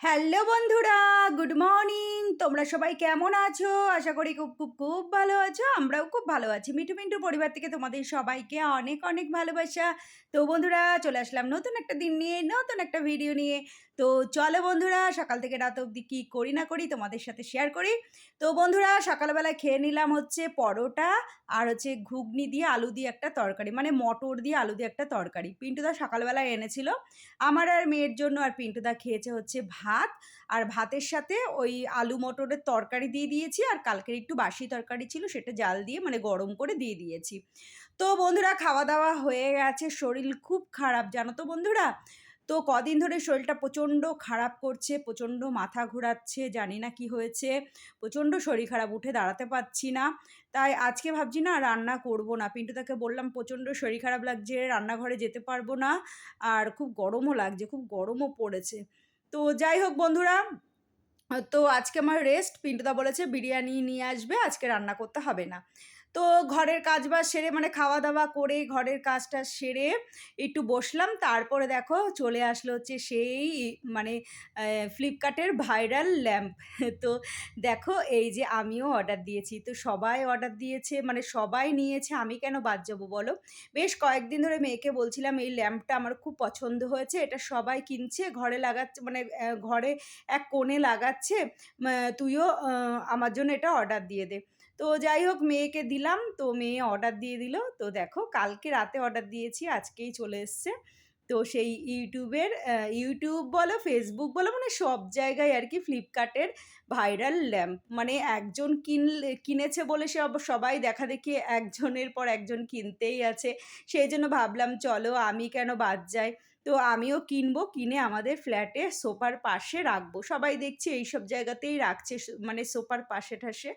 Hello বন্ধুরা, good morning. তোমরা সবাই কেমন আছো? আশা করি খুব খুব খুব ভালো আছো। আমরাও খুব ভালো আছি। মিঠু মিন্টু পরিবার থেকে তোমাদের সবাইকে অনেক অনেক ভালোবাসা। তো বন্ধুরা, চলে আসলাম নতুন একটা দিন নিয়ে, নতুন একটা ভিডিও নিয়ে। তো চলো বন্ধুরা, সকাল থেকে রাত অবধি কী করি না করি তোমাদের সাথে শেয়ার করি। তো বন্ধুরা, সকালবেলায় খেয়ে নিলাম হচ্ছে পরোটা আর হচ্ছে ঘুগনি দিয়ে আলু দিয়ে একটা তরকারি, মানে মটর দিয়ে আলু দিয়ে একটা তরকারি। পিন্টুদা সকালবেলায় এনেছিল আমার আর মেয়ের জন্য। আর পিন্টুদা খেয়েছে হচ্ছে ভাত, আর ভাতের সাথে ওই আলু মটরের তরকারি দিয়ে দিয়েছি, আর কালকের একটু বাসি তরকারি ছিল সেটা জাল দিয়ে মানে গরম করে দিয়ে দিয়েছি। তো বন্ধুরা, খাওয়া দাওয়া হয়ে গেছে। শরীর খুব খারাপ জানো তো বন্ধুরা। তো কদিন ধরে শরীরটা প্রচণ্ড খারাপ করছে, প্রচণ্ড মাথা ঘোরাচ্ছে, জানি না কি হয়েছে। প্রচণ্ড শরীর খারাপ, উঠে দাঁড়াতে পারছি না। তাই আজকে ভাবছি না রান্না করব না। পিন্টুদাকে বললাম প্রচণ্ড শরীর খারাপ লাগছে, রান্নাঘরে যেতে পারবো না। আর খুব গরমও লাগছে, খুব গরমও পড়েছে। তো যাই হোক বন্ধুরা, তো আজকে আমার রেস্ট। পিন্টুদা বলেছে বিরিয়ানি নিয়ে আসবে, আজকে রান্না করতে হবে না। তো ঘরের কাজবাজ সেরে মানে খাওয়া দাওয়া করে ঘরের কাজটা সেরে একটু বসলাম। তারপরে দেখো চলে আসলো হচ্ছে সেই মানে ফ্লিপকার্টের ভাইরাল ল্যাম্প। তো দেখো এই যে আমিও অর্ডার দিয়েছি। তো সবাই অর্ডার দিয়েছে, মানে সবাই নিয়েছে, আমি কেন বাদ যাবো বলো। বেশ কয়েকদিন ধরে মেয়েকে বলছিলাম এই ল্যাম্পটা আমার খুব পছন্দ হয়েছে, এটা সবাই কিনছে, ঘরে লাগাচ্ছে, মানে ঘরে এক কোণে লাগাচ্ছে। তুইও আমার জন্য এটা অর্ডার দিয়ে দে। তো যাই হোক মেয়েকে দিলাম, তো মেয়ে অর্ডার দিয়ে দিল। তো দেখো কালকে রাতে অর্ডার দিয়েছি, আজকেই চলে এসছে। তো সেই ইউটিউব বলো, ফেসবুক বলো, মানে সব জায়গায় আর কি ফ্লিপকার্টের ভাইরাল ল্যাম্প। মানে একজন কিনেছে বলে সবাই দেখাদেখি একজনের পর একজন কিনতেই আছে। সেই জন্য ভাবলাম চলো আমি কেন বাদ যাই। তো আমিও কিনবো, কিনে আমাদের ফ্ল্যাটে সোফার পাশে রাখবো। সবাই দেখছি এইসব জায়গাতেই রাখছে, মানে সোফার পাশে ঠাসে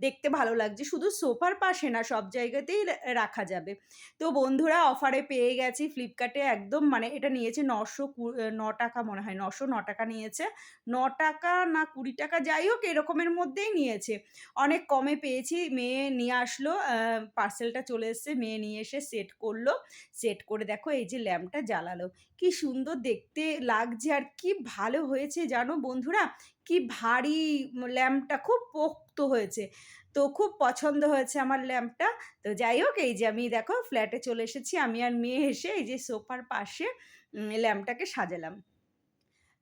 দেখতে ভালো লাগছে। শুধু সোফার পাশে না, সব জায়গাতেই রাখা যাবে। তো বন্ধুরা, অফারে পেয়ে গেছি ফ্লিপকার্টে একদম, মানে এটা নিয়েছে 9 টাকা মনে হয়, 909 টাকা নিয়েছে। 9 টাকা না 20 টাকা, যাই হোক এরকমের মধ্যেই নিয়েছে। অনেক কমে পেয়েছি। মেয়ে নিয়ে আসলো, পার্সেলটা চলে এসছে, মেয়ে নিয়ে এসে সেট করলো। সেট করে দেখো এই যে ল্যাম্পটা জ্বালালো। কি সুন্দর দেখতে লাগছে, আর কি ভালো হয়েছে জানো বন্ধুরা। কি ভারী ল্যাম্পটা, খুব পোক্ত হয়েছে। তো খুব পছন্দ হয়েছে আমার ল্যাম্পটা। তো যাই হোক এই যে আমি দেখো ফ্ল্যাটে চলে এসেছি, আমি আর মেয়ে এসে এই যে সোফার পাশে ল্যাম্পটাকে সাজালাম।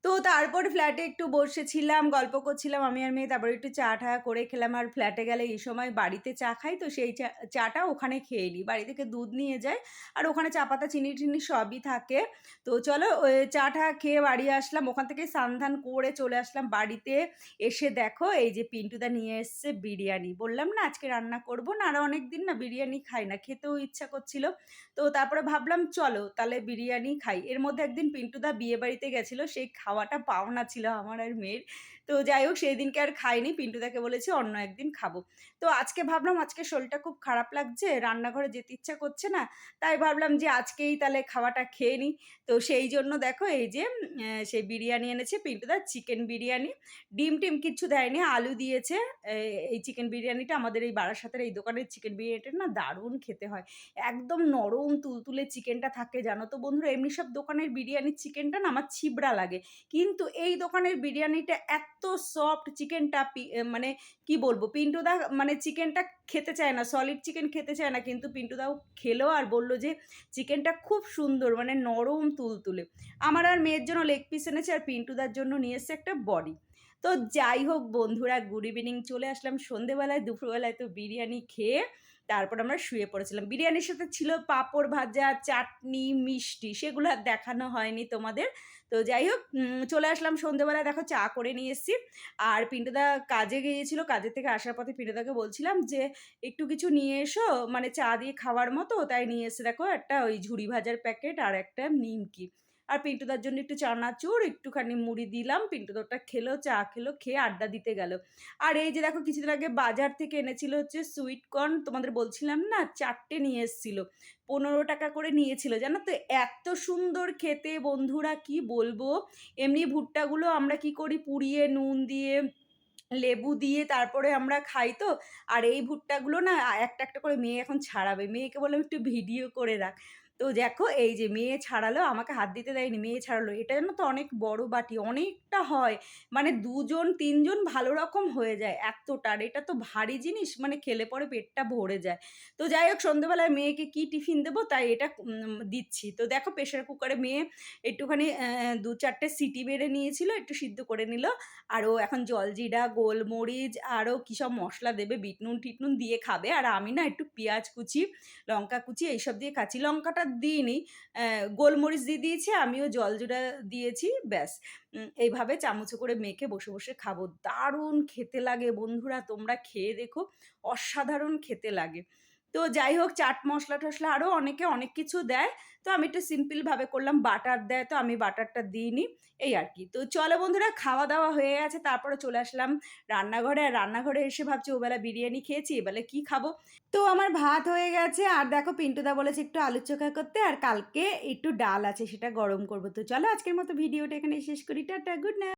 তো তারপর ফ্ল্যাটে একটু বসেছিলাম, গল্প করছিলাম আমি আর মেয়ে। তারপরে একটু চা-টা করে খেলাম। আর ফ্ল্যাটে গেলে এই সময় বাড়িতে চা খাই, তো সেই চাটা ওখানে খেয়ে নিই। বাড়ি থেকে দুধ নিয়ে যাই, আর ওখানে চা পাতা, চিনি-টিনি সবই থাকে। তো চলো ওই চা-টা খেয়ে বাড়ি আসলাম। ওখান থেকে স্নান-ধান করে চলে আসলাম বাড়িতে। এসে দেখো এই যে পিন্টুদা নিয়ে এসছে বিরিয়ানি। বললাম না আজকে রান্না করব না, আর অনেকদিন না বিরিয়ানি খাই না, খেতেও ইচ্ছা করছিল। তো তারপরে ভাবলাম চলো তাহলে বিরিয়ানি খাই। এর মধ্যে একদিন পিন্টুদা বিয়েবাড়িতে গেছিল, সেই খাওয়াটা পাওনা ছিল আমার আর মেয়ের। তো যাই হোক সেদিনকে আর খাইনি, পিন্টুদাকে বলেছি অন্য একদিন খাবো। তো আজকে ভাবলাম আজকে শরীরটা খুব খারাপ লাগছে, রান্নাঘরে যেতে ইচ্ছা করছে না। তাই ভাবলাম যে আজকেই তাহলে খাওয়াটা খেয়ে নিই। তো সেই জন্য দেখো এই যে সেই বিরিয়ানি এনেছে পিন্টুদা, চিকেন বিরিয়ানি। ডিম-টিম কিচ্ছু দেয়নি, আলু দিয়েছে। এই চিকেন বিরিয়ানিটা আমাদের এই বারাসাতের এই দোকানের চিকেন বিরিয়ানিটা না দারুণ খেতে হয়। একদম নরম তুলতুলে চিকেনটা থাকে জানো তো বন্ধুরা। এমনি সব দোকানের বিরিয়ানির চিকেনটা না আমার ছিবড়া লাগে, কিন্তু এই দোকানের বিরিয়ানিটা এত সফট চিকেনটা, মানে কি বলবো, পিন্টুদা মানে চিকেনটা খেতে চায় না, সলিড চিকেন খেতে চায় না, কিন্তু পিন্টুদাও খেলো আর বলল যে চিকেনটা খুব সুন্দর, মানে নরম তুলতুলে। আমার আর মেয়ের জন্য লেগ পিস এনেছে, আর পিন্টুদার জন্য নিয়ে এসছে একটা বডি। তো যাই হোক বন্ধুরা, গুড ইভিনিং। চলে আসলাম সন্ধেবেলায়, দুপুরবেলায় তো বিরিয়ানি খেয়ে তারপর আমরা শুয়ে পড়েছিলাম। বিরিয়ানির সাথে ছিল পাঁপড় ভাজা, চাটনি, মিষ্টি, সেগুলো আর দেখানো হয়নি তোমাদের। তো যাই হোক চলে আসলাম সন্ধেবেলায়, দেখো চা করে নিয়ে এসেছি। আর পিন্টুদা কাজে গিয়েছিল, কাজের থেকে আসার পথে পিন্টুদাকে বলছিলাম যে একটু কিছু নিয়ে এসো, মানে চা দিয়ে খাওয়ার মতো। তাই নিয়ে এসে দেখো একটা ওই ঝুড়ি ভাজার প্যাকেট আর একটা নিমকি। আর পিন্টুদার জন্য একটু চানাচুর, একটুখানি মুড়ি দিলাম। পিন্টুদা ওটা খেলো, চা খেলো, খেয়ে আড্ডা দিতে গেল। আর এই যে দেখো কিছুদিন আগে বাজার থেকে এনেছিল হচ্ছে সুইট কর্ন, তোমাদের বলছিলাম না 4টে নিয়ে এসেছিল। 15 টাকা করে নিয়েছিল জানো তো। এত সুন্দর খেতে বন্ধুরা, কি বলবো। এমনি ভুট্টাগুলো আমরা কি করি, পুড়িয়ে নুন দিয়ে লেবু দিয়ে তারপরে আমরা খাই তো। আর এই ভুট্টাগুলো না একটা একটা করে মেয়ে এখন ছাড়াবে, মেয়েকে বললাম একটু ভিডিও করে রাখ। তো দেখো এই যে মেয়ে ছাড়ালো, আমাকে হাত দিতে দেয়নি, মেয়ে ছাড়ালো। এটা জানো তো অনেক বড় বাটি, অনেকটা হয়। মানে ২ জন ৩ জন ভালো রকম হয়ে যায় এত্তটা। আর এটা তো ভারী জিনিস, মানে খেলে পরে পেটটা ভরে যায়। তো যাই হোক সন্ধ্যেবেলায় মেয়েকে কি টিফিন দেবো তাই এটা দিচ্ছি। তো দেখো প্রেশার কুকারে মেয়ে একটুখানি ২-৪ টে সিটি মেরে নিয়েছিল, একটু সিদ্ধ করে নিল। আর ও এখন জলজিরা, গোলমরিচ আরও কি সব মসলা দেবে, বিটনুন-টিটনুন দিয়ে খাবে। আর আমি না একটু পেঁয়াজ কুচি, লঙ্কা কুচি এইসব দিয়ে খাচ্ছি। লঙ্কাটা দিইনি, গোলমরিচ দিয়ে দিয়েছি, আমিও জলজিরা দিয়েছি, ব্যাস। এইভাবে চামচে করে মেখে বসে, বসে খাবো। দারুণ খেতে লাগে বন্ধুরা, তোমরা খেয়ে দেখো, অসাধারণ খেতে লাগে। তো যাই হোক চাট মসলা-টসলা আরও অনেকে অনেক কিছু দেয়। তো আমি একটু সিম্পল ভাবে করলাম, বাটার দেয় তো আমি বাটারটা দিইনি, এই আরকি। তো চলো বন্ধুরা খাওয়া-দাওয়া হয়ে গেছে, তারপরে চলে আসলাম রান্নাঘরে। আর রান্নাঘরে এসে ভাবছি ওবেলা বিরিয়ানি খেয়েছি, এবেলা কি খাবো? তো আমার ভাত হয়ে গেছে আর দেখো পিন্টুদা বলেছে একটু আলুর চোখা করতে, আর কালকে একটু ডাল আছে সেটা গরম করব। তো চলো আজকের মতো ভিডিওটা এখানেই শেষ করি। Tata, good night.